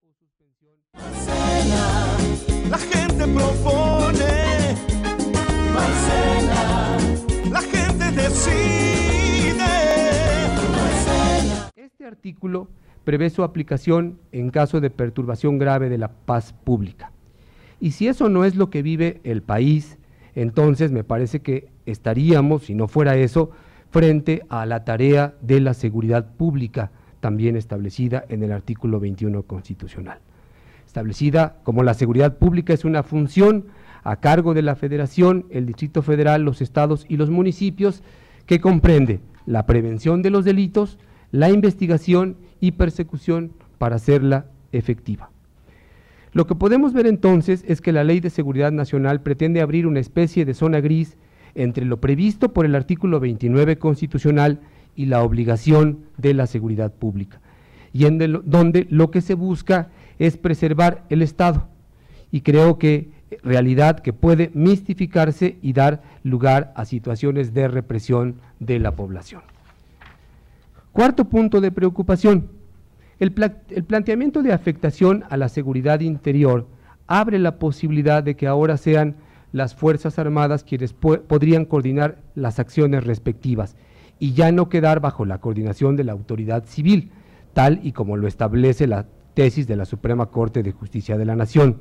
o suspensión. La gente propone, Marcela, la gente decide. Marcela. Este artículo prevé su aplicación en caso de perturbación grave de la paz pública. Y si eso no es lo que vive el país, entonces me parece que estaríamos, si no fuera eso, frente a la tarea de la seguridad pública, también establecida en el artículo 21 constitucional. Establecida como la seguridad pública es una función a cargo de la Federación, el Distrito Federal, los estados y los municipios, que comprende la prevención de los delitos, la investigación y persecución para hacerla efectiva. Lo que podemos ver entonces es que la Ley de Seguridad Nacional pretende abrir una especie de zona gris entre lo previsto por el artículo 29 constitucional y la obligación de la seguridad pública, y donde lo que se busca es preservar el Estado, y creo que realidad que puede mistificarse y dar lugar a situaciones de represión de la población. Cuarto punto de preocupación: el planteamiento de afectación a la seguridad interior abre la posibilidad de que ahora sean las Fuerzas Armadas quienes podrían coordinar las acciones respectivas y ya no quedar bajo la coordinación de la autoridad civil, tal y como lo establece la tesis de la Suprema Corte de Justicia de la Nación.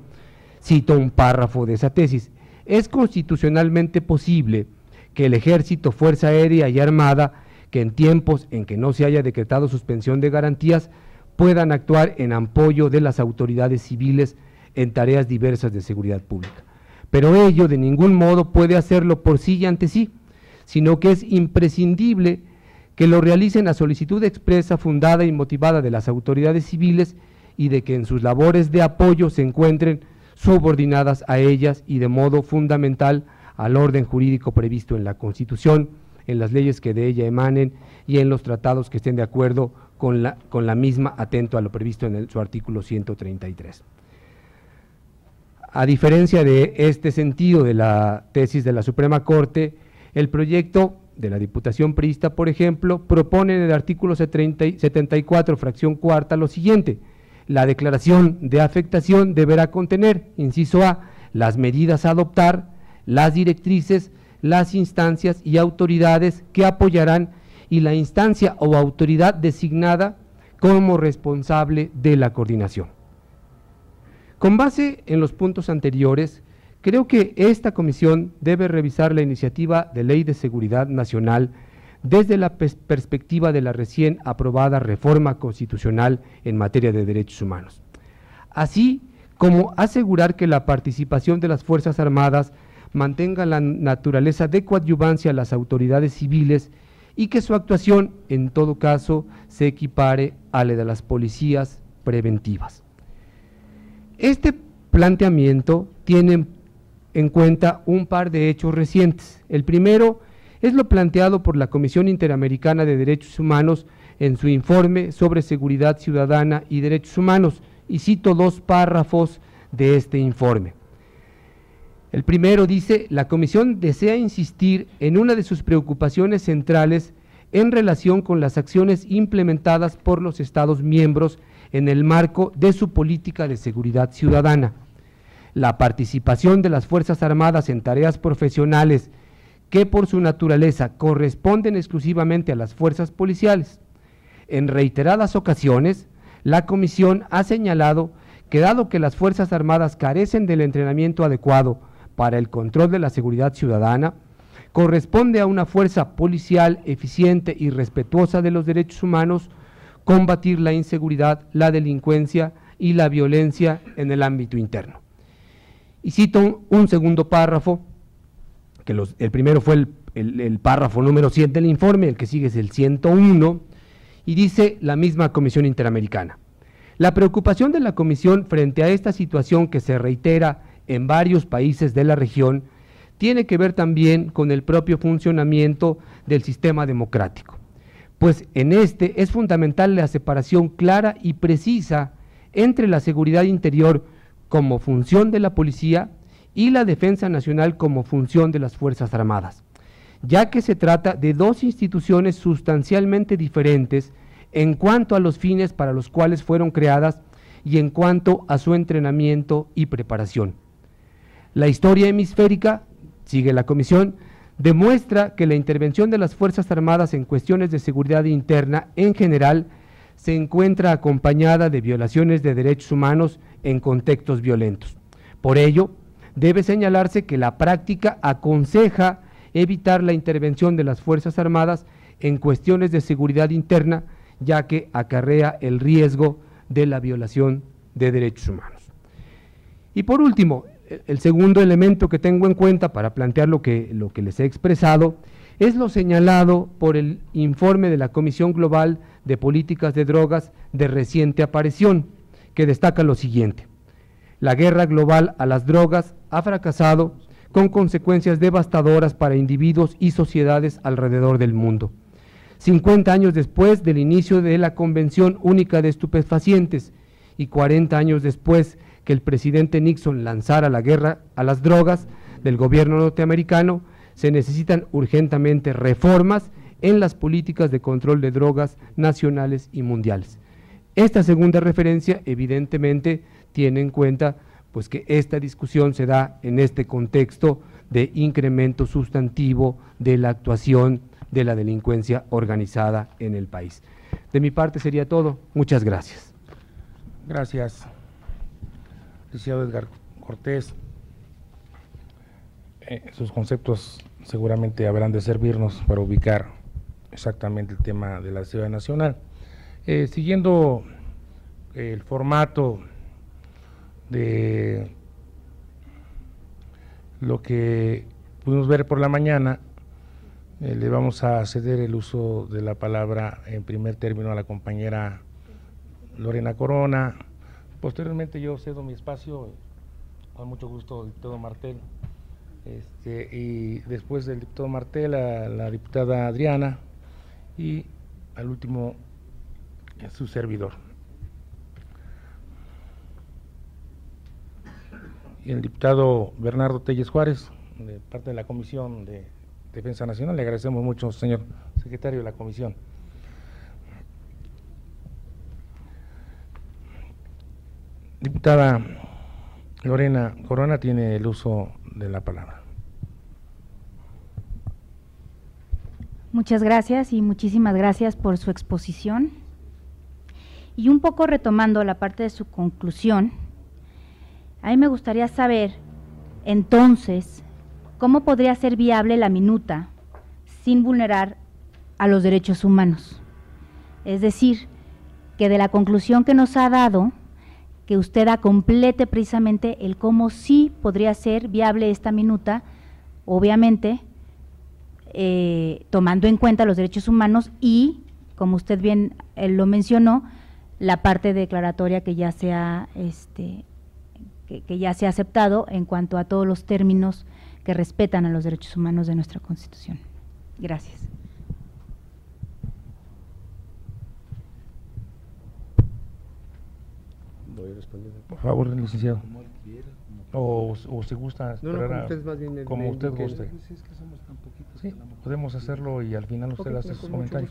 Cito un párrafo de esa tesis: es constitucionalmente posible que el Ejército, Fuerza Aérea y Armada, que en tiempos en que no se haya decretado suspensión de garantías, puedan actuar en apoyo de las autoridades civiles en tareas diversas de seguridad pública. Pero ello de ningún modo puede hacerlo por sí y ante sí, sino que es imprescindible que lo realicen a solicitud expresa, fundada y motivada de las autoridades civiles, y de que en sus labores de apoyo se encuentren subordinadas a ellas y de modo fundamental al orden jurídico previsto en la Constitución, en las leyes que de ella emanen y en los tratados que estén de acuerdo con la misma, atento a lo previsto en su artículo 133. A diferencia de este sentido de la tesis de la Suprema Corte, el proyecto de la Diputación priista, por ejemplo, propone en el artículo 74, fracción cuarta, lo siguiente: la declaración de afectación deberá contener, inciso A, las medidas a adoptar, las directrices, las instancias y autoridades que apoyarán y la instancia o autoridad designada como responsable de la coordinación. Con base en los puntos anteriores, creo que esta comisión debe revisar la iniciativa de Ley de Seguridad Nacional desde la perspectiva de la recién aprobada reforma constitucional en materia de derechos humanos, así como asegurar que la participación de las Fuerzas Armadas mantenga la naturaleza de coadyuvancia a las autoridades civiles y que su actuación, en todo caso, se equipare a la de las policías preventivas. Este planteamiento tiene en cuenta un par de hechos recientes. El primero es lo planteado por la Comisión Interamericana de Derechos Humanos en su informe sobre seguridad ciudadana y derechos humanos, y cito dos párrafos de este informe. El primero dice: la Comisión desea insistir en una de sus preocupaciones centrales en relación con las acciones implementadas por los Estados miembros en el marco de su política de seguridad ciudadana. La participación de las Fuerzas Armadas en tareas profesionales que por su naturaleza corresponden exclusivamente a las fuerzas policiales. En reiteradas ocasiones, la Comisión ha señalado que dado que las Fuerzas Armadas carecen del entrenamiento adecuado para el control de la seguridad ciudadana, corresponde a una fuerza policial eficiente y respetuosa de los derechos humanos combatir la inseguridad, la delincuencia y la violencia en el ámbito interno. Y cito un segundo párrafo, que el primero fue el párrafo número 100 del informe, el que sigue es el 101, y dice la misma Comisión Interamericana: la preocupación de la Comisión frente a esta situación que se reitera en varios países de la región tiene que ver también con el propio funcionamiento del sistema democrático, pues en este es fundamental la separación clara y precisa entre la seguridad interior como función de la policía y la defensa nacional como función de las Fuerzas Armadas, ya que se trata de dos instituciones sustancialmente diferentes en cuanto a los fines para los cuales fueron creadas y en cuanto a su entrenamiento y preparación. La historia hemisférica, sigue la comisión, demuestra que la intervención de las Fuerzas Armadas en cuestiones de seguridad interna en general se encuentra acompañada de violaciones de derechos humanos en contextos violentos. Por ello, debe señalarse que la práctica aconseja evitar la intervención de las Fuerzas Armadas en cuestiones de seguridad interna, ya que acarrea el riesgo de la violación de derechos humanos. Y por último, el segundo elemento que tengo en cuenta para plantear lo que les he expresado es lo señalado por el informe de la Comisión Global de Políticas de Drogas de reciente aparición, que destaca lo siguiente: la guerra global a las drogas ha fracasado con consecuencias devastadoras para individuos y sociedades alrededor del mundo. 50 años después del inicio de la Convención Única de Estupefacientes y 40 años después que el presidente Nixon lanzara la guerra a las drogas del gobierno norteamericano, se necesitan urgentemente reformas en las políticas de control de drogas nacionales y mundiales. Esta segunda referencia evidentemente tiene en cuenta pues que esta discusión se da en este contexto de incremento sustantivo de la actuación de la delincuencia organizada en el país. De mi parte sería todo. Muchas gracias. Gracias, licenciado Edgar Cortés. Sus conceptos seguramente habrán de servirnos para ubicar exactamente el tema de la seguridad nacional. Siguiendo el formato de lo que pudimos ver por la mañana, le vamos a ceder el uso de la palabra en primer término a la compañera Lorena Corona. Posteriormente yo cedo mi espacio, con mucho gusto, al diputado Martel, y después del diputado Martel a la diputada Adriana y al último su servidor. Y el diputado Bernardo Telles Juárez, de parte de la Comisión de Defensa Nacional. Le agradecemos mucho, señor secretario de la Comisión. Diputada Lorena Corona tiene el uso de la palabra. Muchas gracias y muchísimas gracias por su exposición. Y un poco retomando la parte de su conclusión, a mí me gustaría saber, entonces, ¿cómo podría ser viable la minuta sin vulnerar a los derechos humanos? Es decir, que de la conclusión que nos ha dado, que usted complete precisamente el cómo sí podría ser viable esta minuta, obviamente, tomando en cuenta los derechos humanos y, como usted bien lo mencionó, la parte declaratoria que ya se ha que ya se ha aceptado en cuanto a todos los términos que respetan a los derechos humanos de nuestra Constitución. Gracias. Por favor, licenciado. O si gusta esperar como usted guste. Sí, podemos hacerlo y al final usted hace sus comentarios.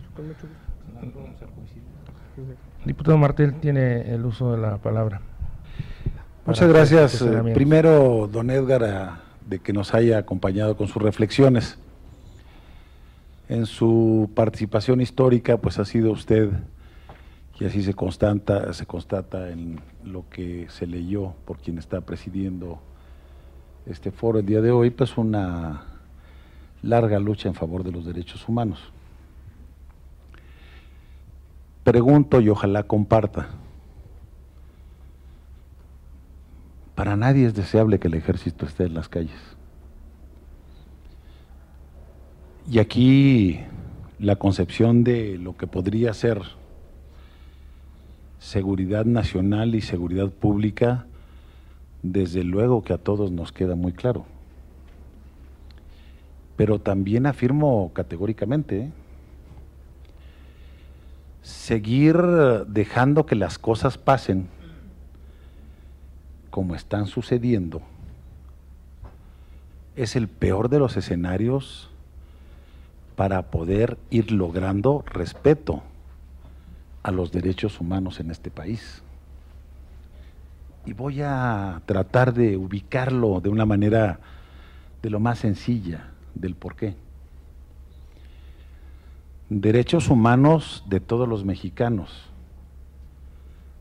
Diputado Martel tiene el uso de la palabra. Muchas gracias. Primero, don Edgar, de que nos haya acompañado con sus reflexiones. En su participación histórica, pues ha sido usted, y así se constata en lo que se leyó por quien está presidiendo este foro el día de hoy, pues una larga lucha en favor de los derechos humanos. Pregunto y ojalá comparta. Para nadie es deseable que el ejército esté en las calles. Y aquí la concepción de lo que podría ser seguridad nacional y seguridad pública, desde luego que a todos nos queda muy claro. Pero también afirmo categóricamente, seguir dejando que las cosas pasen como están sucediendo es el peor de los escenarios para poder ir logrando respeto a los derechos humanos en este país. y voy a tratar de ubicarlo de una manera de lo más sencilla, del por qué. Derechos humanos de todos los mexicanos,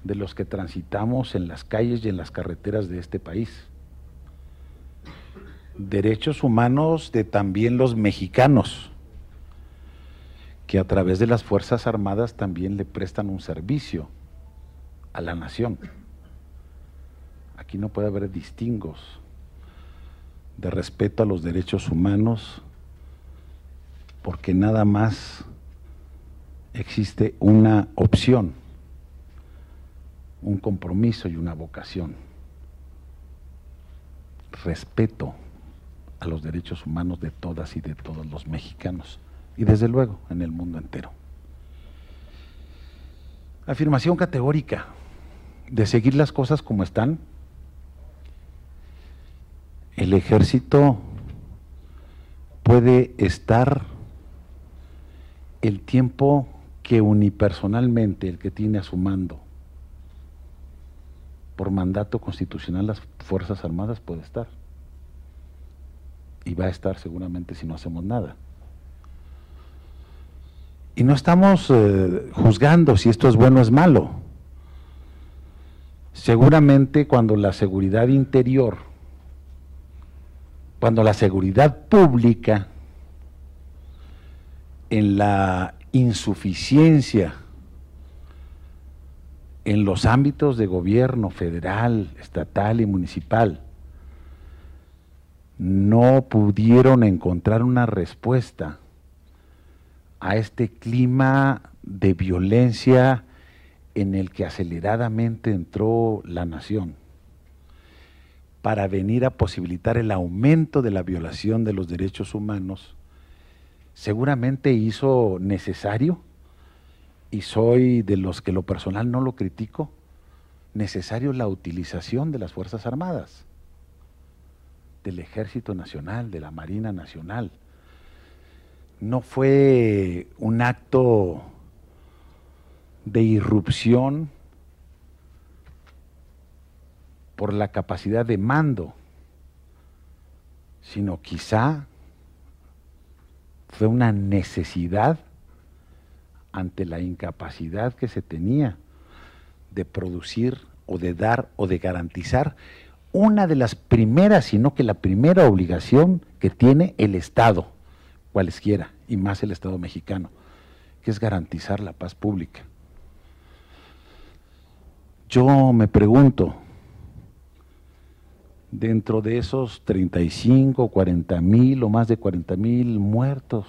de los que transitamos en las calles y en las carreteras de este país. Derechos humanos de también los mexicanos, que a través de las Fuerzas Armadas también le prestan un servicio a la nación. Aquí no puede haber distingos de respeto a los derechos humanos, porque nada más existe una opción, un compromiso y una vocación: respeto a los derechos humanos de todas y de todos los mexicanos, y desde luego en el mundo entero. Afirmación categórica de seguir las cosas como están. El ejército puede estar el tiempo que unipersonalmente el que tiene a su mando por mandato constitucional las Fuerzas Armadas puede estar, y va a estar seguramente si no hacemos nada. Y no estamos juzgando si esto es bueno o es malo. Seguramente cuando la seguridad interior, cuando la seguridad pública, en la insuficiencia en los ámbitos de gobierno federal, estatal y municipal, no pudieron encontrar una respuesta a este clima de violencia en el que aceleradamente entró la nación, para venir a posibilitar el aumento de la violación de los derechos humanos, seguramente hizo necesario, y soy de los que lo personal no lo critico, necesario la utilización de las Fuerzas Armadas, del Ejército Nacional, de la Marina Nacional. No fue un acto de irrupción por la capacidad de mando, sino quizá fue una necesidad ante la incapacidad que se tenía de producir o de dar o de garantizar una de las primeras, sino que la primera obligación que tiene el Estado, cualesquiera, y más el Estado mexicano, que es garantizar la paz pública. Yo me pregunto, dentro de esos 35, 40,000 o más de 40,000 muertos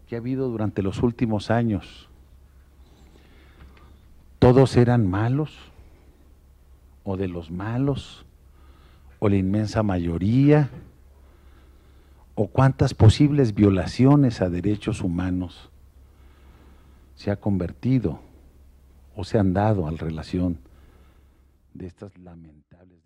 que ha habido durante los últimos años, ¿todos eran malos? ¿O de los malos? ¿O la inmensa mayoría? ¿O cuántas posibles violaciones a derechos humanos se ha convertido o se han dado a relación de estas lamentables